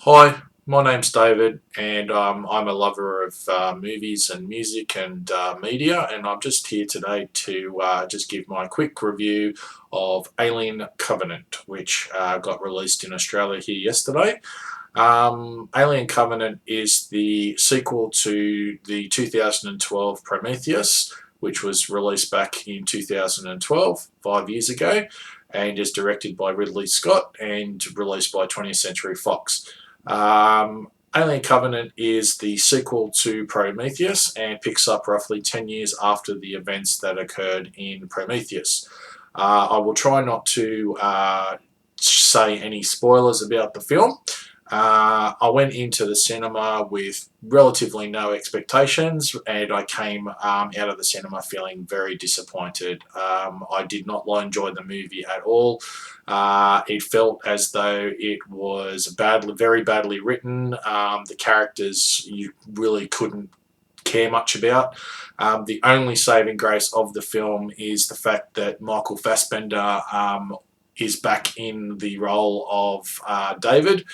Hi, my name's David, and I'm a lover of movies and music and media, and I'm just here today to just give my quick review of Alien Covenant, which got released in Australia here yesterday. Alien Covenant is the sequel to the 2012 Prometheus, which was released back in 2012, 5 years ago, and is directed by Ridley Scott and released by 20th Century Fox. Alien Covenant is the sequel to Prometheus and picks up roughly 10 years after the events that occurred in Prometheus. I will try not to say any spoilers about the film. I went into the cinema with relatively no expectations, and I came out of the cinema feeling very disappointed. I did not enjoy the movie at all. It felt as though it was very badly written. The characters you really couldn't care much about. The only saving grace of the film is the fact that Michael Fassbender is back in the role of David,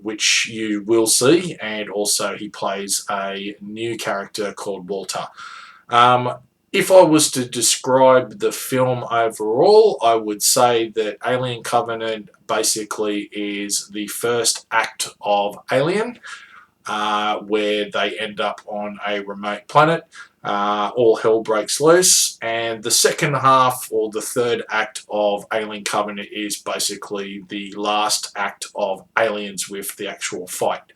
which you will see, and also he plays a new character called Walter. Um, if I was to describe the film overall, I would say that Alien Covenant basically is the first act of Alien, where they end up on a remote planet. All hell breaks loose, and the second half or the third act of Alien Covenant is basically the last act of Aliens with the actual fight.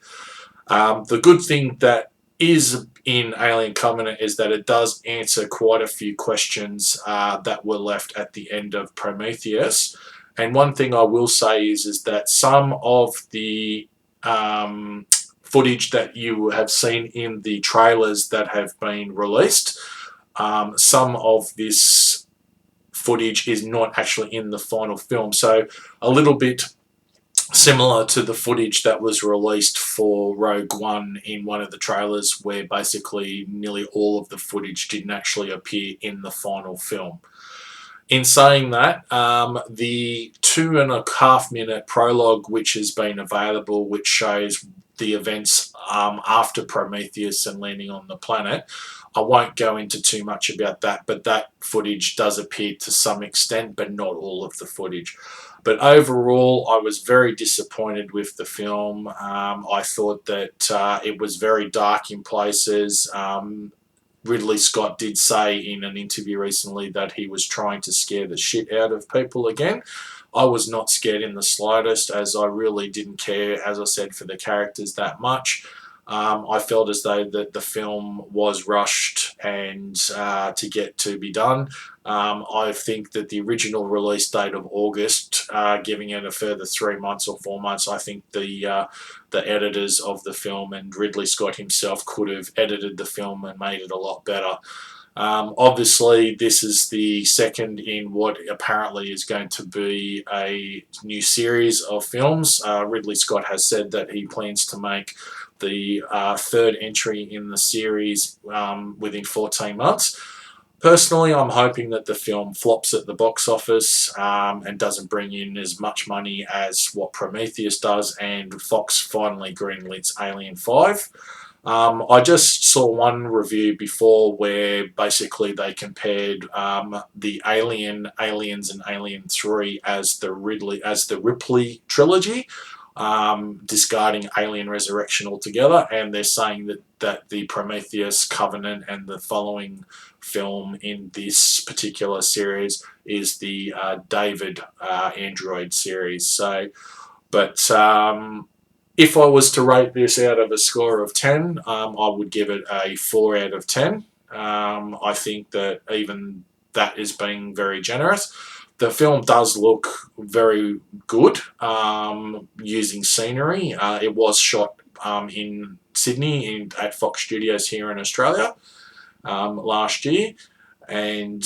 The good thing that is in Alien Covenant is that it does answer quite a few questions that were left at the end of Prometheus. And one thing I will say is that some of the footage that you have seen in the trailers that have been released, some of this footage is not actually in the final film. So a little bit similar to the footage that was released for Rogue One in one of the trailers, where basically nearly all of the footage didn't actually appear in the final film. In saying that, the 2.5 minute prologue, which has been available, which shows the events after Prometheus and landing on the planet, I won't go into too much about that, but that footage does appear to some extent, but not all of the footage. But overall, I was very disappointed with the film. I thought that it was very dark in places. Ridley Scott did say in an interview recently that he was trying to scare the shit out of people again. I was not scared in the slightest, as I really didn't care, as I said, for the characters that much. I felt as though that the film was rushed and to get to be done. I think that the original release date of August, giving it a further 3 months or 4 months, I think the editors of the film and Ridley Scott himself could have edited the film and made it a lot better. Obviously, this is the second in what apparently is going to be a new series of films. Ridley Scott has said that he plans to make the third entry in the series within 14 months. Personally, I'm hoping that the film flops at the box office and doesn't bring in as much money as what Prometheus does, and Fox finally greenlights Alien 5. I just saw one review before where basically they compared the Aliens, and Alien 3 as the Ripley trilogy, discarding Alien Resurrection altogether, and they're saying that the Prometheus Covenant and the following film in this particular series is the David Android series. So, but if I was to rate this out of a score of 10, I would give it a 4 out of 10. I think that even that is being very generous. The film does look very good using scenery. It was shot in Sydney at Fox Studios here in Australia last year, and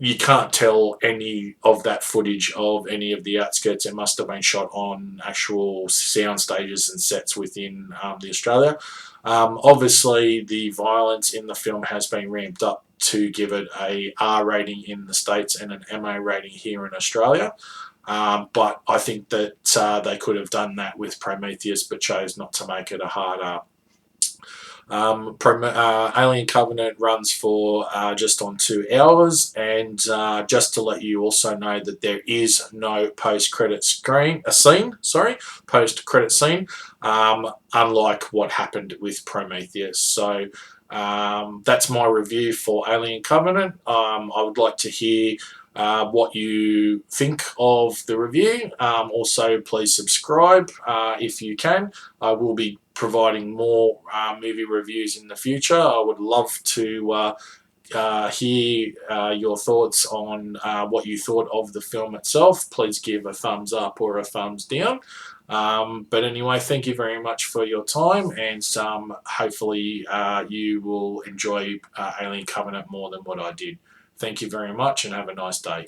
you can't tell any of that footage of any of the outskirts. It must have been shot on actual sound stages and sets within the Australia. Obviously, the violence in the film has been ramped up to give it a R rating in the States and an MA rating here in Australia. But I think that they could have done that with Prometheus, but chose not to make it a hard R. Alien Covenant runs for just on 2 hours, and just to let you also know that there is no post-credit scene, post-credit scene, unlike what happened with Prometheus. So that's my review for Alien Covenant. I would like to hear what you think of the review. Also, please subscribe if you can. I will be providing more movie reviews in the future. I would love to hear your thoughts on what you thought of the film itself. Please give a thumbs up or a thumbs down. But anyway, thank you very much for your time, and hopefully you will enjoy Alien Covenant more than what I did. Thank you very much, and have a nice day.